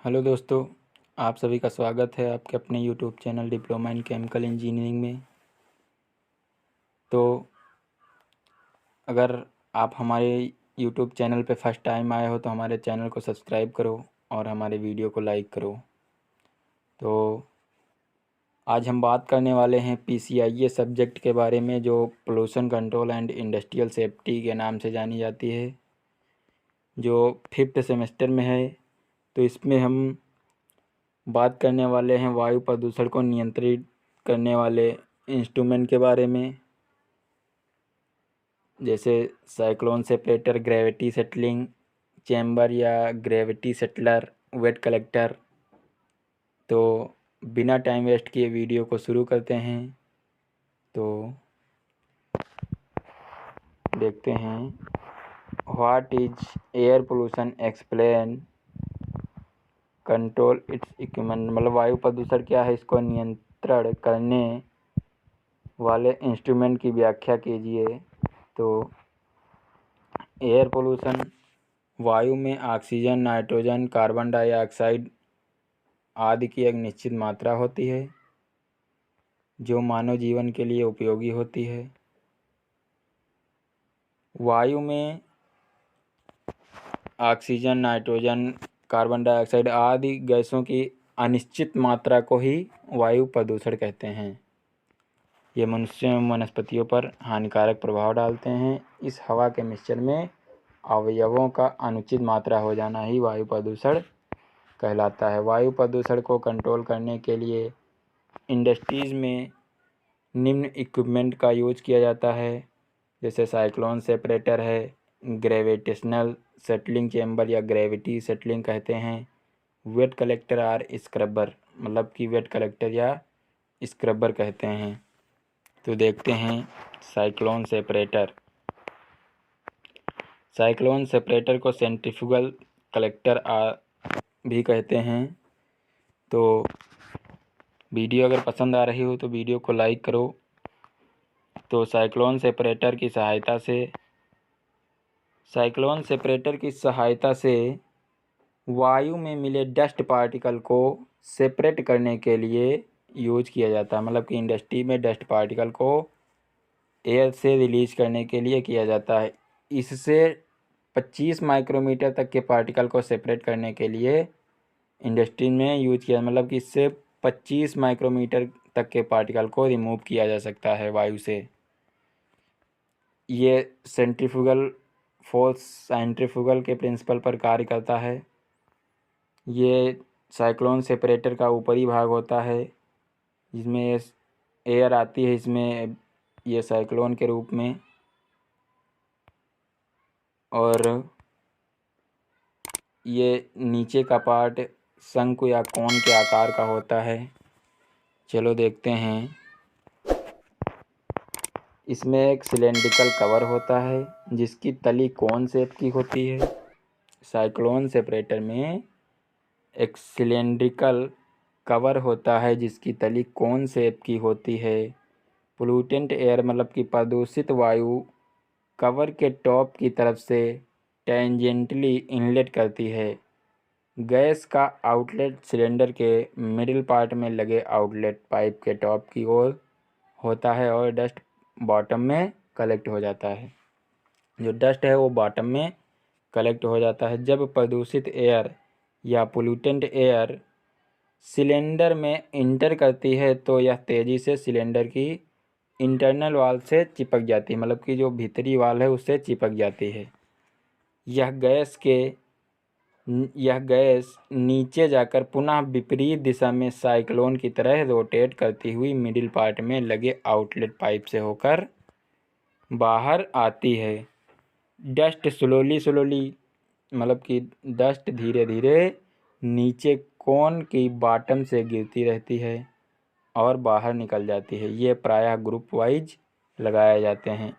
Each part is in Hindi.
हेलो दोस्तों, आप सभी का स्वागत है आपके अपने YouTube channel diploma in chemical engineering में। तो अगर आप हमारे यूट्यूब चैनल पे फर्स्ट टाइम आए हो तो हमारे चैनल को सब्सक्राइब करो और हमारे वीडियो को लाइक करो। तो आज हम बात करने वाले हैं PCIe सब्जेक्ट के बारे में, जो pollution control and industrial safety के नाम से जानी जाती है, जो 5th सेमेस्टर में है। तो इसमें हम बात करने वाले हैं वायु प्रदूषण को नियंत्रित करने वाले इंस्ट्रूमेंट के बारे में, जैसे cyclone separator, gravity settling chamber या ग्रेविटी सेटलर, वेट कलेक्टर। तो बिना टाइम वेस्ट किए वीडियो को शुरू करते हैं। तो देखते हैं, what is air pollution, explain, control it's equipment. मतलब वायु प्रदूषण क्या है, इसको नियंत्रण करने वाले इंस्ट्रूमेंट की व्याख्या कीजिए। तो एयर पोल्यूशन वायु में ऑक्सीजन, नाइट्रोजन, कार्बन डाइऑक्साइड आदि की एक निश्चित मात्रा होती है जो मानव जीवन के लिए उपयोगी होती है। वायु में ऑक्सीजन, नाइट्रोजन, कार्बन डाइऑक्साइड आदि गैसों की अनिश्चित मात्रा को ही वायु प्रदूषण कहते हैं। ये मनुष्य एवं वनस्पतियों पर हानिकारक प्रभाव डालते हैं। इस हवा के मिश्रण में अवयवों का अनुचित मात्रा हो जाना ही वायु प्रदूषण कहलाता है। वायु प्रदूषण को कंट्रोल करने के लिए इंडस्ट्रीज़ में निम्न इक्विपमेंट का यूज किया जाता है, जैसे साइक्लोन सेपरेटर है, ग्रेविटेशनल सेटलिंग चैम्बर या ग्रेविटी सेटलिंग कहते हैं, वेट कलेक्टर और स्क्रबर, मतलब कि वेट कलेक्टर या स्क्रबर कहते हैं। तो देखते हैं साइक्लोन सेपरेटर। साइक्लोन सेपरेटर को सेंट्रीफ्यूगल कलेक्टर भी कहते हैं। तो वीडियो अगर पसंद आ रही हो तो वीडियो को लाइक करो। तो साइक्लोन सेपरेटर की सहायता से वायु में मिले डस्ट पार्टिकल को सेपरेट करने के लिए यूज किया जाता है। मतलब कि इंडस्ट्री में डस्ट पार्टिकल को एयर से रिलीज करने के लिए किया जाता है। इससे 25 माइक्रोमीटर तक के पार्टिकल को सेपरेट करने के लिए इंडस्ट्री में यूज किया, मतलब कि इससे 25 माइक्रोमीटर तक के पार्टिकल को रिमूव किया जा सकता है वायु से। ये सेंट्रीफ्यूगल के प्रिंसिपल पर कार्य करता है। ये साइक्लोन सेपरेटर का ऊपरी भाग होता है जिसमें एयर आती है, इसमें ये साइक्लोन के रूप में, और ये नीचे का पार्ट शंकु या कोन के आकार का होता है। चलो देखते हैं, इसमें एक सिलेंड्रिकल कवर होता है जिसकी तली कोन शेप की होती है। साइक्लोन सेपरेटर में एक सिलेंड्रिकल कवर होता है जिसकी तली कोन शेप की होती है। पोल्यूटेंट एयर, मतलब कि प्रदूषित वायु कवर के टॉप की तरफ से टेंजेंटली इनलेट करती है। गैस का आउटलेट सिलेंडर के मिडिल पार्ट में लगे आउटलेट पाइप के टॉप की ओर होता है और डस्ट बॉटम में कलेक्ट हो जाता है। जो डस्ट है वो बॉटम में कलेक्ट हो जाता है। जब प्रदूषित एयर या पोल्यूटेंट एयर सिलेंडर में इंटर करती है तो यह तेज़ी से सिलेंडर की इंटरनल वाल से चिपक जाती है, मतलब कि जो भीतरी वाल है उससे चिपक जाती है। यह गैस नीचे जाकर पुनः विपरीत दिशा में साइक्लोन की तरह रोटेट करती हुई मिडिल पार्ट में लगे आउटलेट पाइप से होकर बाहर आती है। डस्ट स्लोली, मतलब कि डस्ट धीरे धीरे नीचे कोन की बॉटम से गिरती रहती है और बाहर निकल जाती है। ये प्रायः ग्रुप वाइज लगाए जाते हैं।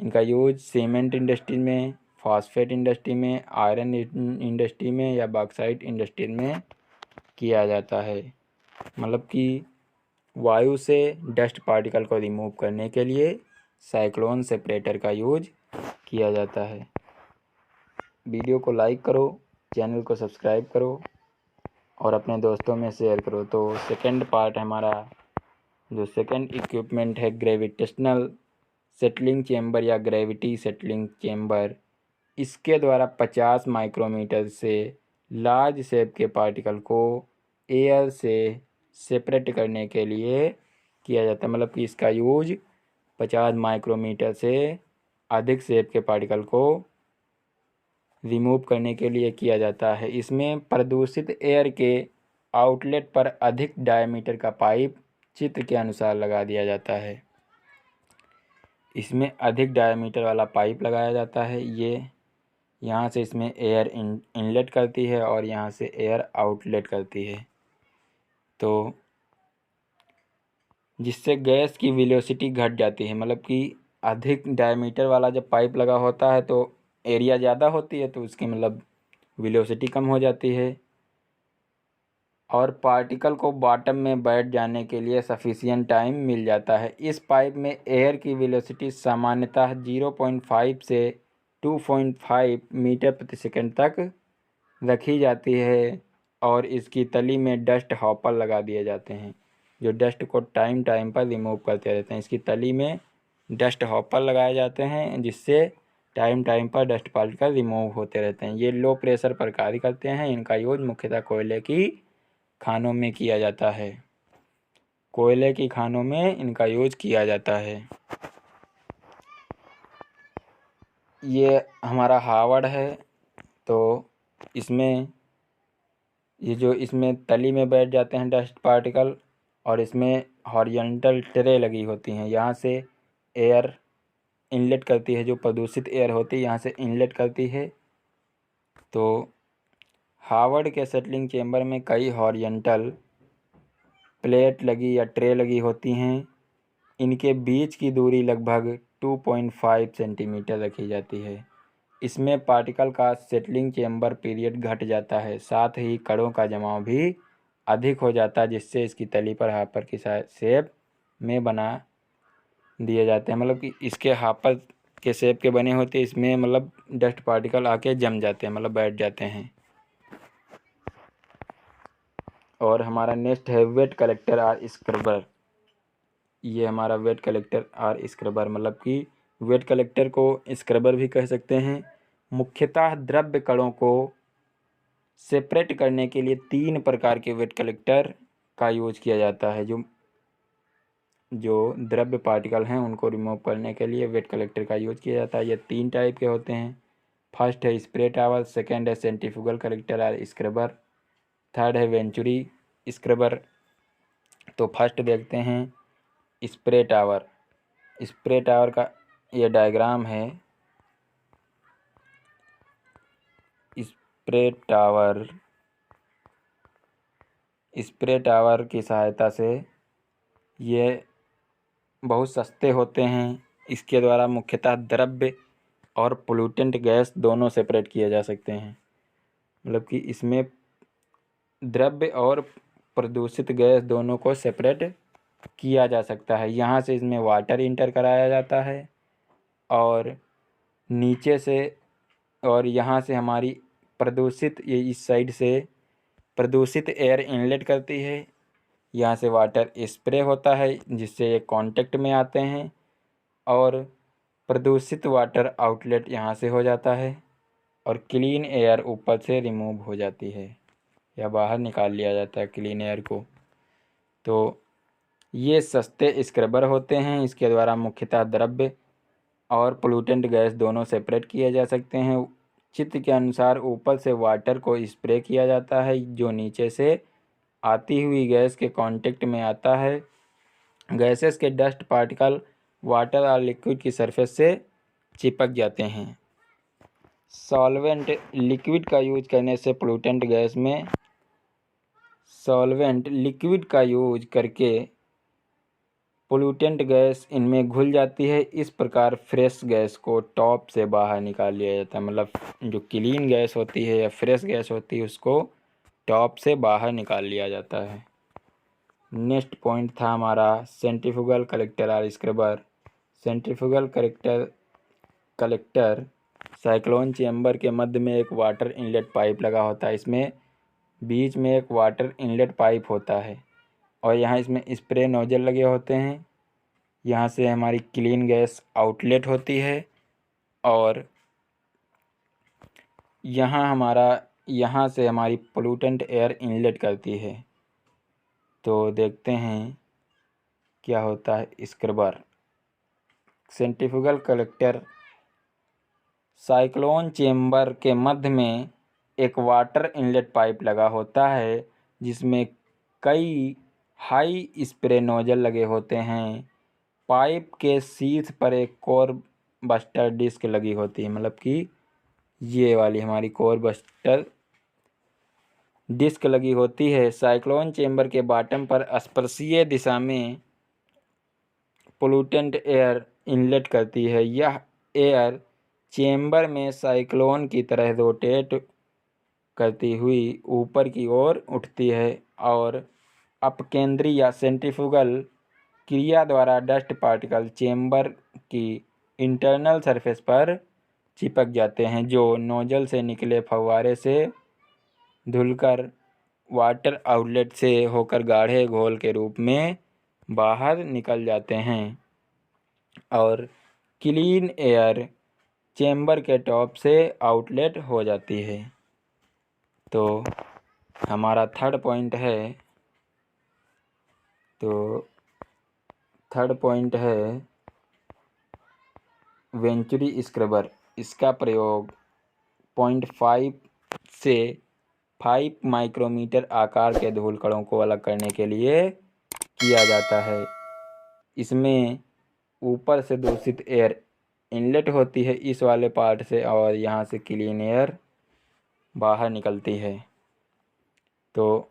इनका यूज सीमेंट इंडस्ट्री में, फॉस्फेट इंडस्ट्री में, आयरन इंडस्ट्री में या बॉक्साइट इंडस्ट्री में किया जाता है। मतलब कि वायु से डस्ट पार्टिकल को रिमूव करने के लिए साइक्लोन सेपरेटर का यूज किया जाता है। वीडियो को लाइक करो चैनल को सब्सक्राइब करो और अपने दोस्तों में शेयर करो। तो सेकंड पार्ट हमारा जो सेकंड इक्विपमेंट है ग्रेविटेशनल सेटलिंग चेम्बर या ग्रेविटी सेटलिंग चेम्बर, इसके द्वारा 50 माइक्रोमीटर से लार्ज शेप के पार्टिकल को एयर से सेपरेट करने के लिए किया जाता है। मतलब कि इसका यूज 50 माइक्रोमीटर से अधिक शेप के पार्टिकल को रिमूव करने के लिए किया जाता है। इसमें प्रदूषित एयर के आउटलेट पर अधिक डायमीटर का पाइप चित्र के अनुसार लगा दिया जाता है। इसमें अधिक डायमीटर वाला पाइप लगाया जाता है। ये यहाँ से इसमें एयर इनलेट करती है और यहाँ से एयर आउटलेट करती है। तो जिससे गैस की वेलोसिटी घट जाती है। मतलब कि अधिक डायमीटर वाला जब पाइप लगा होता है तो एरिया ज़्यादा होती है, तो उसकी मतलब वेलोसिटी कम हो जाती है और पार्टिकल को बॉटम में बैठ जाने के लिए सफिशिएंट टाइम मिल जाता है। इस पाइप में एयर की वेलोसिटी सामान्यतः 0.5 से 2.5 मीटर प्रति सेकंड तक रखी जाती है और इसकी तली में डस्ट हॉपर लगा दिए जाते हैं जो डस्ट को टाइम टाइम पर रिमूव करते रहते हैं। इसकी तली में डस्ट हॉपर लगाए जाते हैं जिससे टाइम टाइम पर डस्ट पार्टिकल रिमूव होते रहते हैं। ये लो प्रेशर पर कार्य करते हैं। इनका यूज मुख्यतः कोयले की खानों में किया जाता है। कोयले की खानों में इनका यूज किया जाता है। ये हमारा हावड़ है। तो इसमें ये जो इसमें तली में बैठ जाते हैं डस्ट पार्टिकल और इसमें हॉरिजॉन्टल ट्रे लगी होती हैं। यहाँ से एयर इनलेट करती है, जो प्रदूषित एयर होती है यहाँ से इनलेट करती है। तो हावड़ के सेटलिंग चेम्बर में कई हॉरिजॉन्टल प्लेट लगी या ट्रे लगी होती हैं। इनके बीच की दूरी लगभग 2.5 सेंटीमीटर रखी जाती है। इसमें पार्टिकल का सेटलिंग चेम्बर पीरियड घट जाता है, साथ ही कणों का जमाव भी अधिक हो जाता है, जिससे इसकी तली पर हापर की शेप में बना दिए जाते हैं। मतलब कि इसके हापर के शेप के बने होते हैं, इसमें मतलब डस्ट पार्टिकल आके जम जाते हैं, मतलब बैठ जाते हैं। और हमारा नेक्स्ट है वेट कलेक्टर और स्क्रबर। ये हमारा वेट कलेक्टर और स्क्रबर, मतलब कि वेट कलेक्टर को स्क्रबर भी कह सकते हैं। मुख्यतः द्रव्य कणों को सेपरेट करने के लिए 3 प्रकार के वेट कलेक्टर का यूज किया जाता है। जो द्रव्य पार्टिकल हैं उनको रिमूव करने के लिए वेट कलेक्टर का यूज किया जाता है। ये 3 टाइप के होते हैं। फर्स्ट है स्प्रे टावल, सेकेंड है सेंट्रीफ्यूगल कलेक्टर और स्क्रबर, थर्ड है वेंचुरी स्क्रबर। तो फर्स्ट देखते हैं स्प्रे टावर। स्प्रे टावर का ये डायग्राम है। स्प्रे टावर की सहायता से ये बहुत सस्ते होते हैं। इसके द्वारा मुख्यतः द्रव्य और पोल्यूटेंट गैस दोनों सेपरेट किए जा सकते हैं। मतलब कि इसमें द्रव्य और प्रदूषित गैस दोनों को सेपरेट किया जा सकता है। यहाँ से इसमें वाटर इंटर कराया जाता है और नीचे से और यहाँ से हमारी प्रदूषित ये इस साइड से प्रदूषित एयर इनलेट करती है। यहाँ से वाटर स्प्रे होता है जिससे ये कांटेक्ट में आते हैं और प्रदूषित वाटर आउटलेट यहाँ से हो जाता है और क्लीन एयर ऊपर से रिमूव हो जाती है या बाहर निकाल लिया जाता है क्लीन एयर को। तो ये सस्ते स्क्रबर होते हैं। इसके द्वारा मुख्यतः द्रव्य और पोल्यूटेंट गैस दोनों सेपरेट किए जा सकते हैं। चित्र के अनुसार ऊपर से वाटर को स्प्रे किया जाता है जो नीचे से आती हुई गैस के कांटेक्ट में आता है। गैसेस के डस्ट पार्टिकल वाटर और लिक्विड की सरफेस से चिपक जाते हैं। सॉल्वेंट लिक्विड का यूज करने से पोल्यूटेंट गैस में सॉल्वेंट लिक्विड का यूज करके पोल्यूटेंट गैस इनमें घुल जाती है। इस प्रकार फ्रेश गैस को टॉप से बाहर निकाल लिया जाता है। मतलब जो क्लीन गैस होती है या फ्रेश गैस होती है उसको टॉप से बाहर निकाल लिया जाता है। नेक्स्ट पॉइंट था हमारा सेंट्रीफ्यूगल कलेक्टर और scrubber. Centrifugal collector cyclone chamber के मध्य में एक वाटर इनलेट पाइप लगा होता है। इसमें बीच में एक वाटर इनलेट पाइप होता है और यहाँ इसमें स्प्रे नोजल लगे होते हैं। यहाँ से हमारी क्लीन गैस आउटलेट होती है और यहाँ से हमारी पोल्यूटेंट एयर इनलेट करती है। तो देखते हैं क्या होता है scrubber. Centrifugal collector. Cyclone chamber के मध्य में एक वाटर इनलेट पाइप लगा होता है जिसमें कई हाई स्प्रे नोजल लगे होते हैं। पाइप के शीर्ष पर एक कोर बस्टर डिस्क लगी होती है, मतलब कि ये वाली हमारी कोर बस्टर डिस्क लगी होती है। साइक्लोन चेम्बर के बॉटम पर स्पर्शीय दिशा में पोल्यूटेंट एयर इनलेट करती है। यह एयर चेम्बर में साइक्लोन की तरह रोटेट करती हुई ऊपर की ओर उठती है और अपकेंद्री या सेंट्रीफ्यूगल क्रिया द्वारा डस्ट पार्टिकल चेम्बर की इंटरनल सरफेस पर चिपक जाते हैं, जो नोजल से निकले फव्वारे से धुलकर वाटर आउटलेट से होकर गाढ़े घोल के रूप में बाहर निकल जाते हैं और क्लीन एयर चेम्बर के टॉप से आउटलेट हो जाती है। तो हमारा थर्ड पॉइंट है वेंचुरी स्क्रबर। इसका प्रयोग 0.5 से 5 माइक्रोमीटर आकार के धूल कणों को अलग करने के लिए किया जाता है। इसमें ऊपर से दूषित एयर इनलेट होती है इस वाले पार्ट से और यहाँ से क्लीन एयर बाहर निकलती है। तो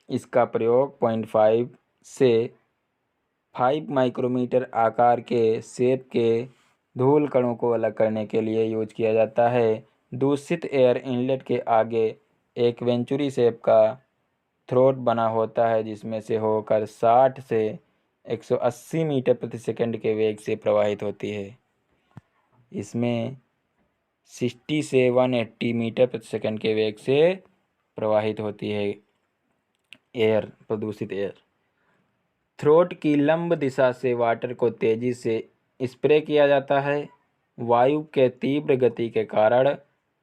इसका प्रयोग 0.5 से 5 माइक्रोमीटर आकार के शेप के धूल कणों को अलग करने के लिए यूज किया जाता है। दूषित एयर इनलेट के आगे एक वेंचुरी शेप का थ्रोट बना होता है जिसमें से होकर 60 से 180 मीटर प्रति सेकंड के वेग से प्रवाहित होती है। इसमें 60 से 180 मीटर प्रति सेकंड के वेग से प्रवाहित होती है एयर, प्रदूषित एयर। थ्रोट की लंब दिशा से वाटर को तेजी से स्प्रे किया जाता है। वायु के तीव्र गति के कारण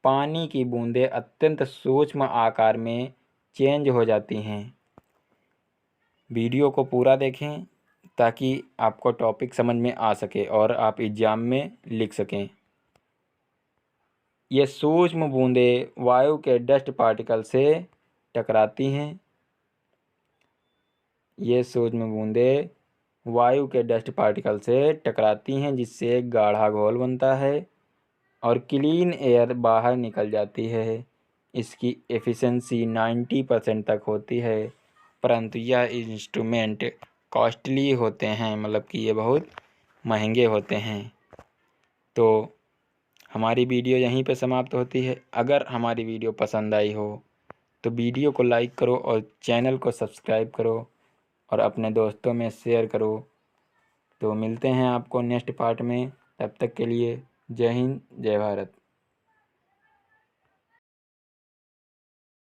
पानी की बूंदें अत्यंत सूक्ष्म आकार में चेंज हो जाती हैं। वीडियो को पूरा देखें ताकि आपको टॉपिक समझ में आ सके और आप एग्जाम में लिख सकें। ये सूक्ष्म बूंदें वायु के डस्ट पार्टिकल से टकराती हैं। ये सूक्ष्म बूंदें वायु के डस्ट पार्टिकल से टकराती हैं जिससे एक गाढ़ा घोल बनता है और क्लीन एयर बाहर निकल जाती है। इसकी एफिशिएंसी 90% तक होती है, परंतु यह इंस्ट्रूमेंट कॉस्टली होते हैं, मतलब कि ये बहुत महंगे होते हैं। तो हमारी वीडियो यहीं पे समाप्त होती है। अगर हमारी वीडियो पसंद आई हो तो वीडियो को लाइक करो और चैनल को सब्सक्राइब करो और अपने दोस्तों में शेयर करो। तो मिलते हैं आपको नेक्स्ट पार्ट में, तब तक के लिए जय हिंद जय भारत।